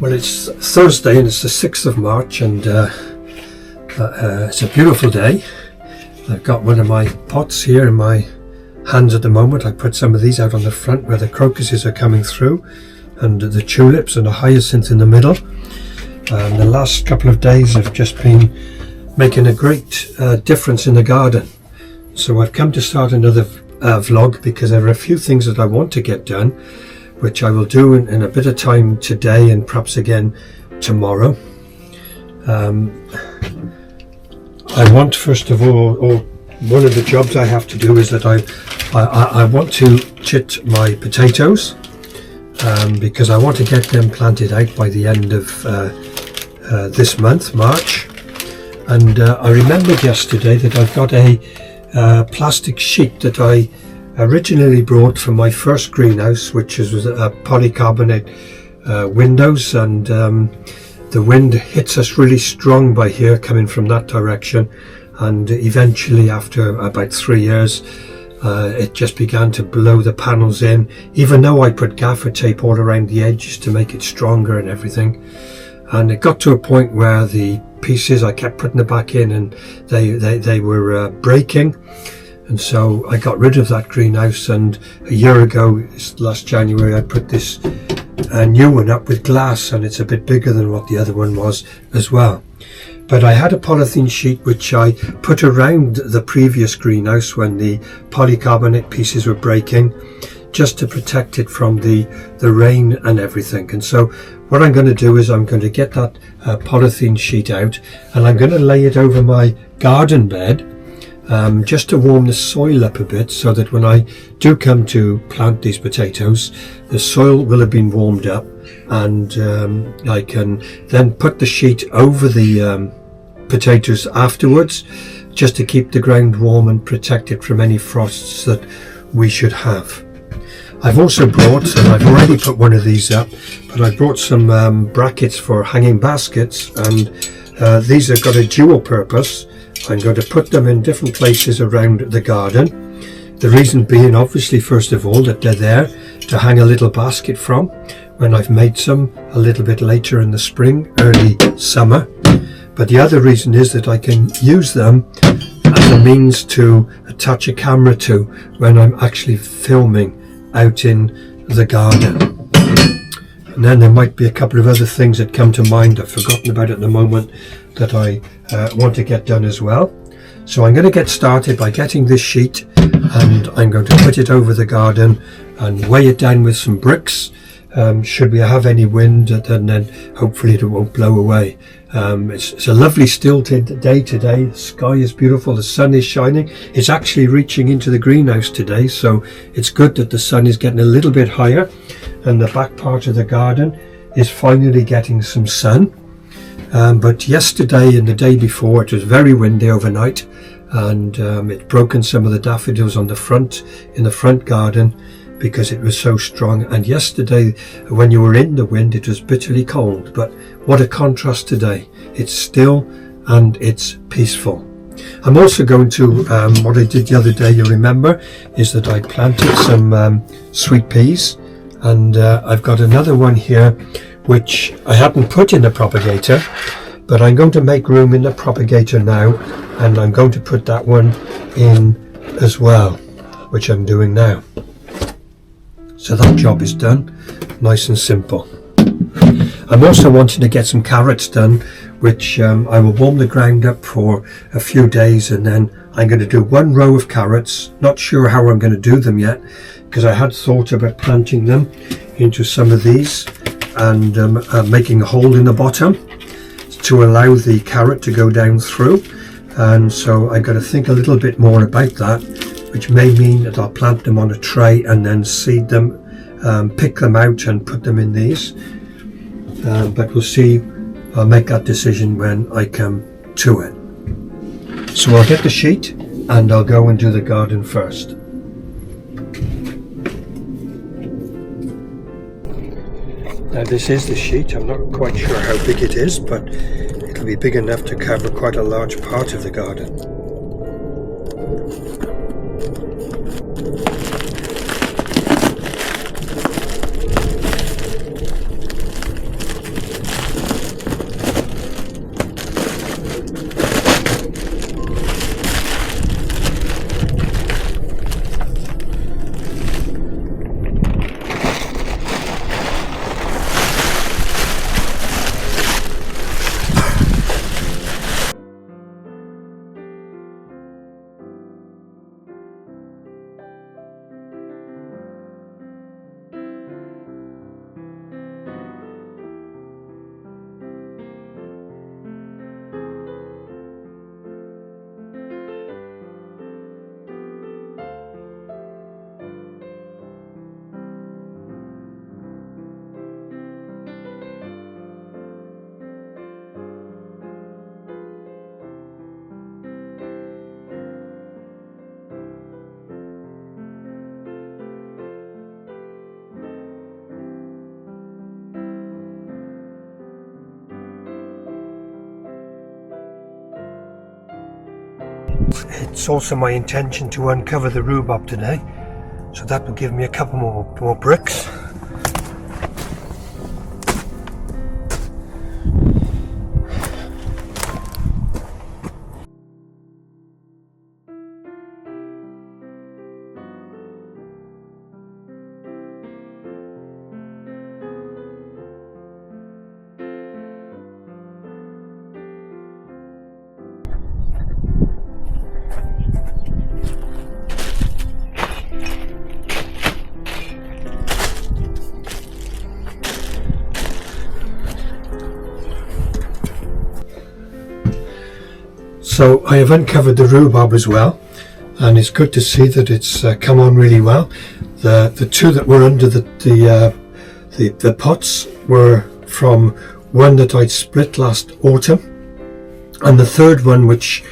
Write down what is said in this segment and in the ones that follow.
Well, it's Thursday and it's the 6th of March, and it's a beautiful day. I've got one of my pots here in my hands at the moment. I put some of these out on the front where the crocuses are coming through, and the tulips and a hyacinth in the middle. The last couple of days have just been making a great difference in the garden. So I've come to start another vlog because there are a few things that I want to get done, which I will do in a bit of time today and perhaps again tomorrow. I want, first of all, or one of the jobs I have to do is that I want to chit my potatoes, because I want to get them planted out by the end of this month, March. And I remembered yesterday that I've got a plastic sheet that I originally brought from my first greenhouse, which was a polycarbonate windows, and the wind hits us really strong by here coming from that direction, and eventually after about 3 years it just began to blow the panels in, even though I put gaffer tape all around the edges to make it stronger and everything. And it got to a point where the pieces, I kept putting them back in, and they were breaking. And so I got rid of that greenhouse, and a year ago, last January, I put this new one up with glass, and it's a bit bigger than what the other one was as well. But I had a polythene sheet which I put around the previous greenhouse when the polycarbonate pieces were breaking, just to protect it from the rain and everything. And so what I'm going to do is I'm going to get that polythene sheet out, and I'm going to lay it over my garden bed, just to warm the soil up a bit, so that when I do come to plant these potatoes, the soil will have been warmed up, and I can then put the sheet over the potatoes afterwards, just to keep the ground warm and protect it from any frosts that we should have. I've also brought, and I've already put one of these up, but I brought some brackets for hanging baskets, and these have got a dual purpose. I'm going to put them in different places around the garden. The reason being, obviously, first of all, that they're there to hang a little basket from when I've made some a little bit later in the spring, early summer. But the other reason is that I can use them as a means to attach a camera to when I'm actually filming out in the garden. And then there might be a couple of other things that come to mind I've forgotten about at the moment that I want to get done as well. So I'm going to get started by getting this sheet, and I'm going to put it over the garden and weigh it down with some bricks. Should we have any wind, and then hopefully it won't blow away. It's a lovely still day today. The sky is beautiful, the sun is shining. It's actually reaching into the greenhouse today, so it's good that the sun is getting a little bit higher, and the back part of the garden is finally getting some sun. But yesterday and the day before, it was very windy overnight, and it's broken some of the daffodils on the front, in the front garden, because it was so strong. And yesterday, when you were in the wind, it was bitterly cold, but what a contrast today. It's still and it's peaceful. I'm also going to, what I did the other day, you remember, is that I planted some sweet peas, and I've got another one here which I hadn't put in the propagator, but I'm going to make room in the propagator now, and I'm going to put that one in as well, which I'm doing now. So that job is done, nice and simple. I'm also wanting to get some carrots done, which I will warm the ground up for a few days, and then I'm going to do one row of carrots. Not sure how I'm going to do them yet, because I had thought about planting them into some of these and making a hole in the bottom to allow the carrot to go down through. And so I've got to think a little bit more about that, which may mean that I'll plant them on a tray and then seed them, pick them out and put them in these. But we'll see. I'll make that decision when I come to it. So I'll get the sheet and I'll go and do the garden first. Now this is the sheet. I'm not quite sure how big it is, but it'll be big enough to cover quite a large part of the garden. it's also my intention to uncover the rhubarb today, so that will give me a couple more bricks. So I have uncovered the rhubarb as well, and it's good to see that it's come on really well. The two that were under the pots were from one that I'd split last autumn, and the third one, which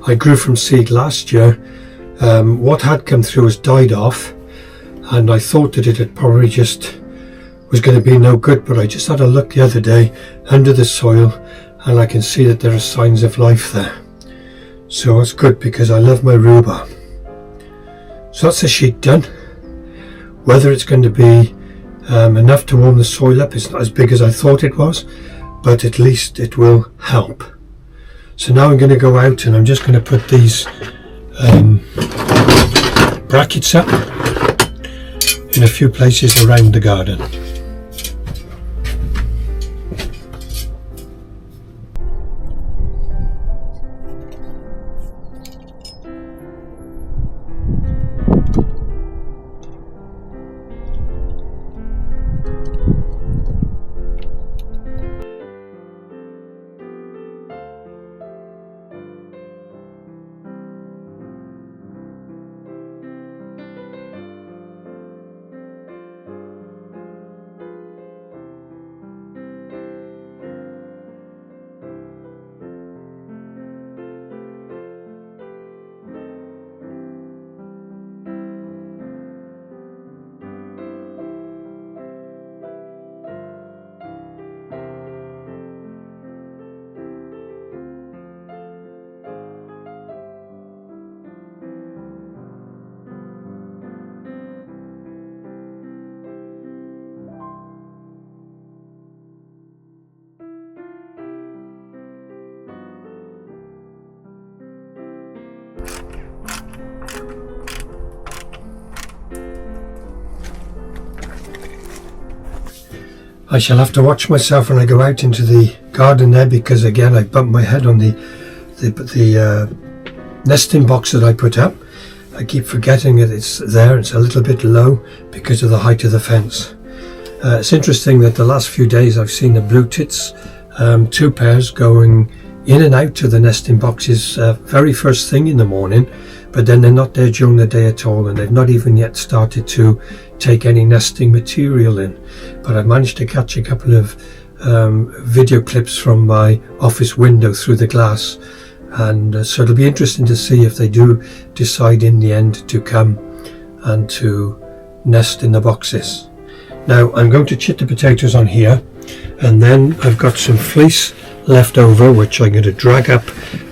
I grew from seed last year, what had come through has died off, and I thought that it had probably just was going to be no good, but I just had a look the other day under the soil and I can see that there are signs of life there. So it's good because I love my rhubarb. So that's the sheet done. Whether it's going to be enough to warm the soil up, it's not as big as I thought it was, but at least it will help. So now I'm going to go out and I'm just going to put these brackets up in a few places around the garden. I shall have to watch myself when I go out into the garden there, because again I bumped my head on the nesting box that I put up. I keep forgetting that it's there. It's a little bit low because of the height of the fence. It's interesting that the last few days I've seen the blue tits, 2 pairs, going in and out to the nesting boxes very first thing in the morning, but then they're not there during the day at all, and they've not even yet started to take any nesting material in. But I managed to catch a couple of video clips from my office window through the glass, and so it'll be interesting to see if they do decide in the end to come and to nest in the boxes. Now I'm going to chit the potatoes on here, and then I've got some fleece left over which I'm going to drag up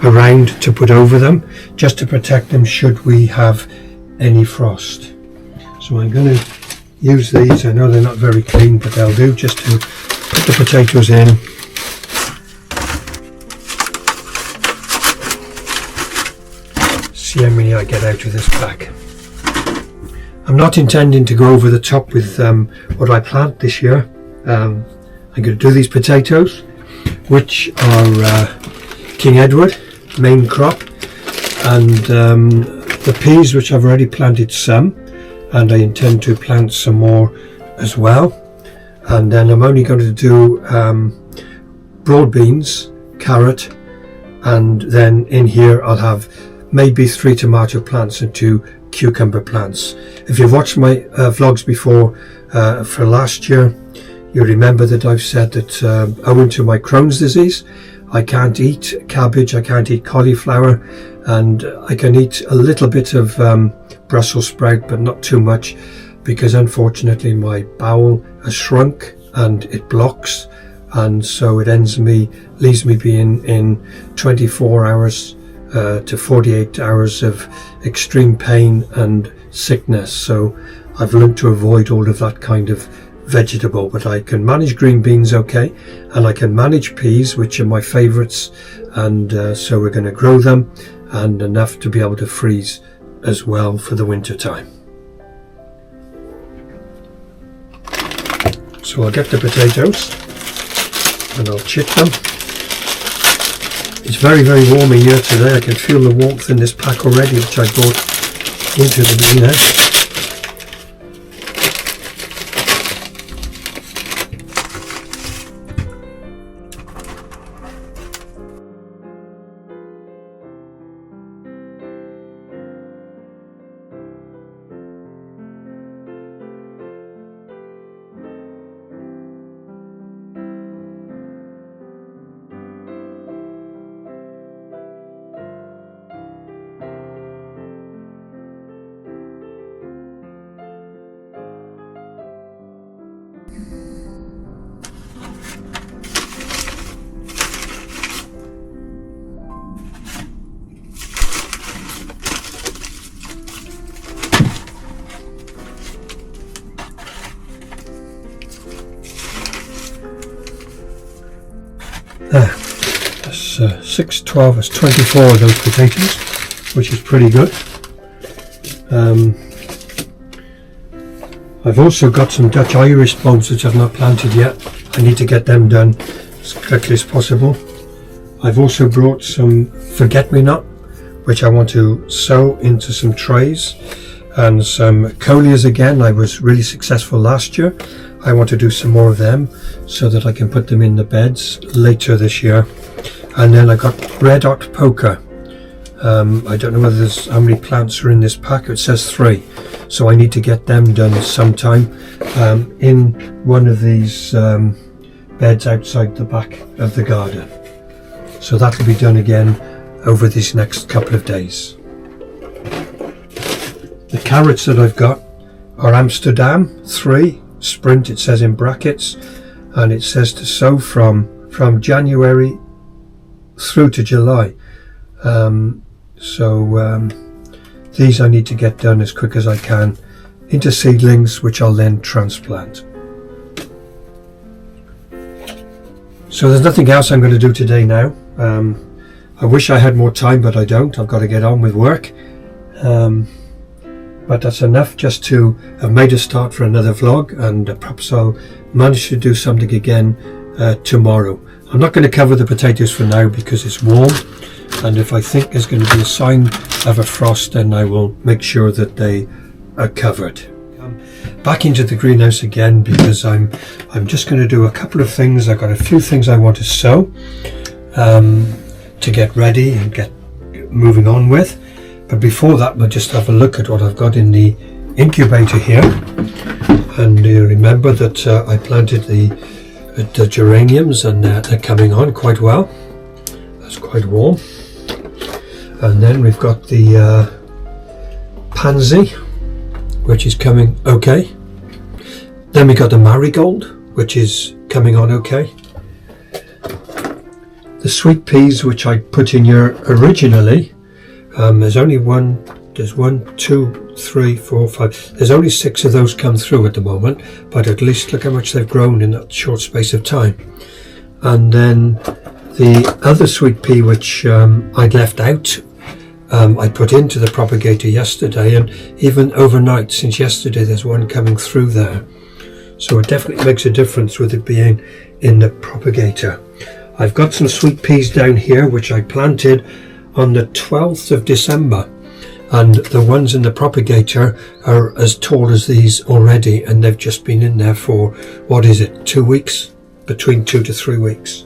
around to put over them, just to protect them should we have any frost. So I'm going to use these. I know they're not very clean, but they'll do, just to put the potatoes in. See how many I get out of this pack. I'm not intending to go over the top with what I plant this year. I'm going to do these potatoes, which are King Edward, main crop, and the peas, which I've already planted some, and I intend to plant some more as well. And then I'm only going to do broad beans, carrot, and then in here I'll have maybe 3 tomato plants and 2 cucumber plants. If you've watched my vlogs before for last year, you remember that I've said that owing to my Crohn's disease, I can't eat cabbage, I can't eat cauliflower, and I can eat a little bit of Brussels sprout, but not too much, because unfortunately my bowel has shrunk and it blocks, and so it leaves me being in 24 hours to 48 hours of extreme pain and sickness. So I've learned to avoid all of that kind of vegetable, but I can manage green beans okay, and I can manage peas, which are my favourites, and so we're going to grow them, and enough to be able to freeze as well for the winter time. So I'll get the potatoes and I'll chit them. It's very, very warm in here today. I can feel the warmth in this pack already, which I bought into the Greenow. That's 6, 12, that's 24 of those potatoes, which is pretty good. I've also got some Dutch Irish bulbs which I've not planted yet. I need to get them done as quickly as possible. I've also brought some forget-me-not, which I want to sow into some trays, and some coleus again. I was really successful last year. I want to do some more of them so that I can put them in the beds later this year. And then I got red hot poker. I don't know whether there's how many plants are in this pack. It says 3, so I need to get them done sometime in one of these beds outside the back of the garden. So that'll be done again over these next couple of days. The carrots that I've got are Amsterdam 3 Sprint, it says in brackets, and it says to sow from January through to July. These I need to get done as quick as I can into seedlings, which I'll then transplant. So there's nothing else I'm going to do today now. I wish I had more time, but I don't. I've got to get on with work. But that's enough just to have made a start for another vlog, and perhaps I'll manage to do something again tomorrow. I'm not going to cover the potatoes for now because it's warm, and if I think there's going to be a sign of a frost, then I will make sure that they are covered. Back into the greenhouse again because I'm just going to do a couple of things. I've got a few things I want to sow to get ready and get moving on with. But before that, we'll just have a look at what I've got in the incubator here. And you remember that I planted the geraniums, and they're coming on quite well. That's quite warm. And then we've got the pansy, which is coming okay. Then we got the marigold, which is coming on okay. The sweet peas, which I put in here originally, there's only there's 1, 2, 3, 4, 5. There's only 6 of those come through at the moment, but at least look how much they've grown in that short space of time. And then the other sweet pea, which I'd left out, I put into the propagator yesterday, and even overnight since yesterday there's one coming through there. So it definitely makes a difference with it being in the propagator. I've got some sweet peas down here which I planted on the 12th of December, and the ones in the propagator are as tall as these already, and they've just been in there for, what is it, 2 weeks? Between 2 to 3 weeks.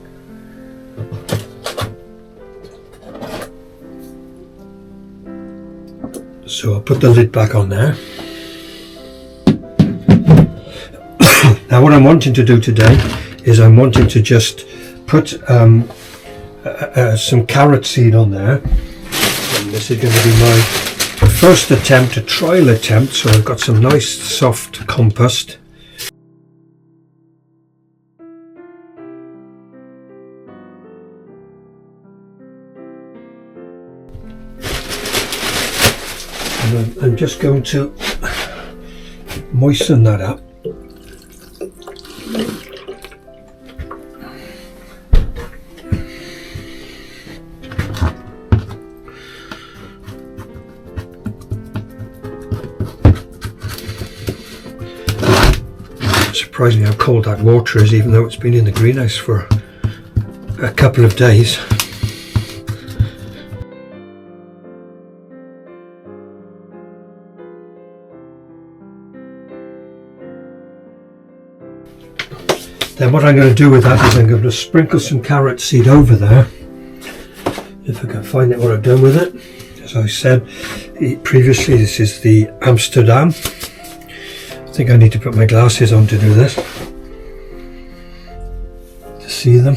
So I'll put the lid back on there. Now what I'm wanting to do today is I'm wanting to just put some carrot seed on there, and this is going to be my first attempt, a trial attempt. So I've got some nice soft compost. just going to moisten that up. Surprising how cold that water is, even though it's been in the greenhouse for a couple of days. Then what I'm going to do with that is I'm going to sprinkle some carrot seed over there, if I can find out what I've done with it. As I said previously, this is the Amsterdam. I think I need to put my glasses on to do this, to see them.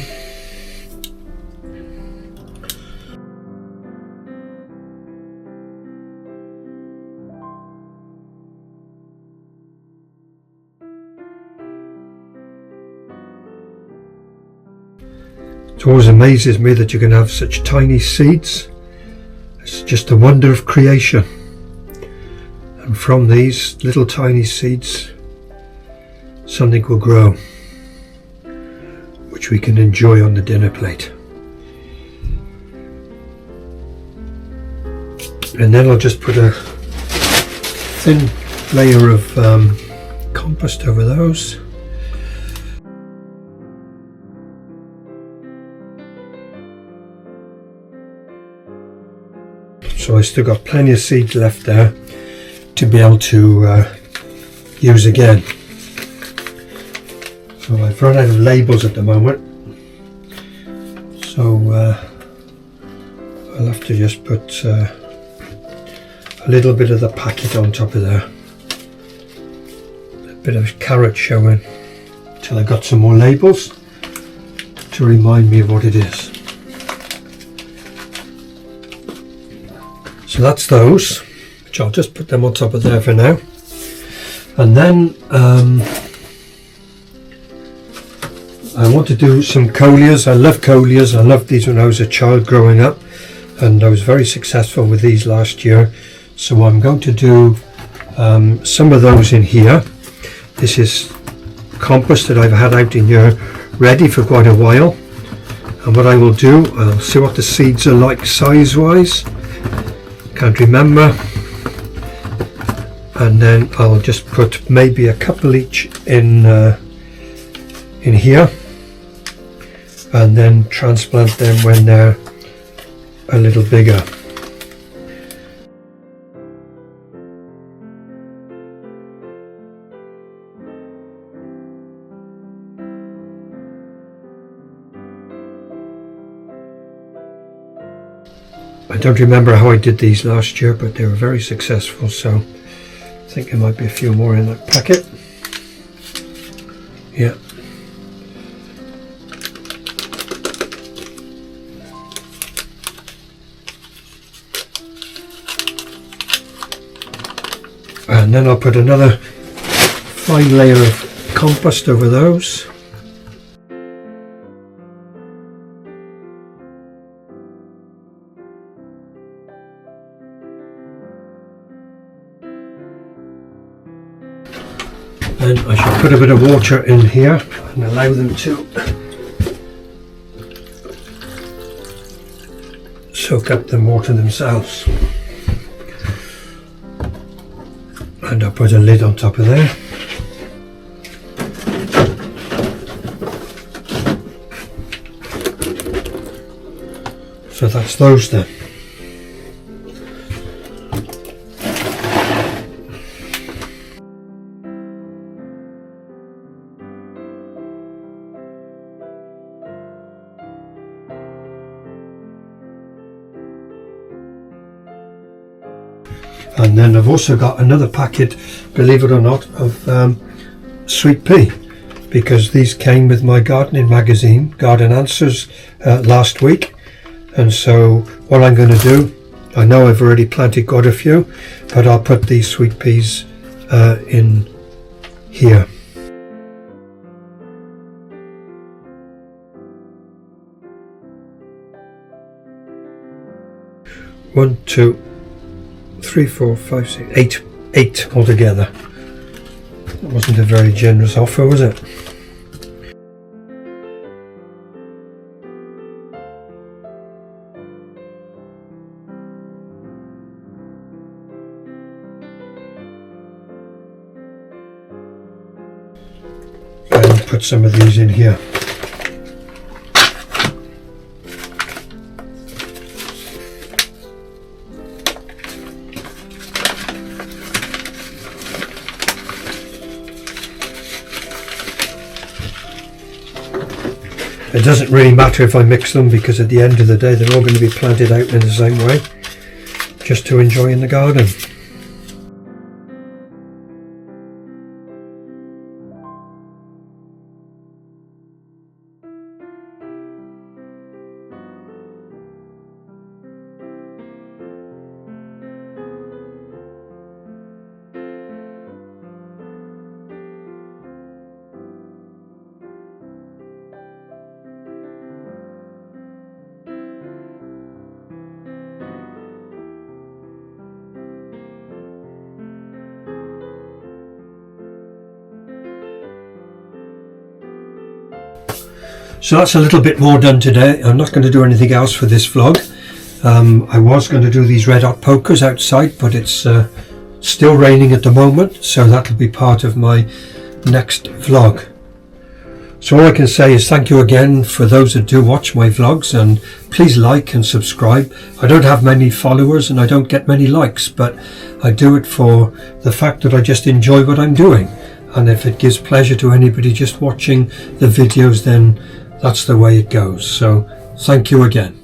It always amazes me that you can have such tiny seeds. It's just a wonder of creation. And from these little tiny seeds, something will grow, which we can enjoy on the dinner plate. And then I'll just put a thin layer of compost over those. So I still got plenty of seeds left there to be able to use again. So I've run out of labels at the moment, so I'll have to just put a little bit of the packet on top of there, a bit of carrot showing, till I got some more labels to remind me of what it is. So that's those, which I'll just put them on top of there for now. And then I want to do some coleus. I love coleus. I loved these when I was a child growing up, and I was very successful with these last year. So I'm going to do some of those in here. This is compost that I've had out in here ready for quite a while. And what I will do, I'll see what the seeds are like size wise. Can't remember, and then I'll just put maybe a couple each in here, and then transplant them when they're a little bigger. I don't remember how I did these last year, but they were very successful, so I think there might be a few more in that packet. Yeah. And then I'll put another fine layer of compost over those. And I should put a bit of water in here and allow them to soak up the water themselves. And I'll put a lid on top of there. So that's those then. And then I've also got another packet, believe it or not, of sweet pea, because these came with my gardening magazine, Garden Answers, last week. And so what I'm going to do, I know I've already planted quite a few, but I'll put these sweet peas in here. One, two, 3, 4, 5, 6, 8 altogether. That wasn't a very generous offer, was it? And put some of these in here. It doesn't really matter if I mix them, because at the end of the day they're all going to be planted out in the same way, just to enjoy in the garden. So that's a little bit more done today. I'm not going to do anything else for this vlog. I was going to do these red hot pokers outside, but it's still raining at the moment, so that'll be part of my next vlog. So all I can say is thank you again for those that do watch my vlogs, and please like and subscribe. I don't have many followers and I don't get many likes, but I do it for the fact that I just enjoy what I'm doing, and if it gives pleasure to anybody just watching the videos, then that's the way it goes. So thank you again.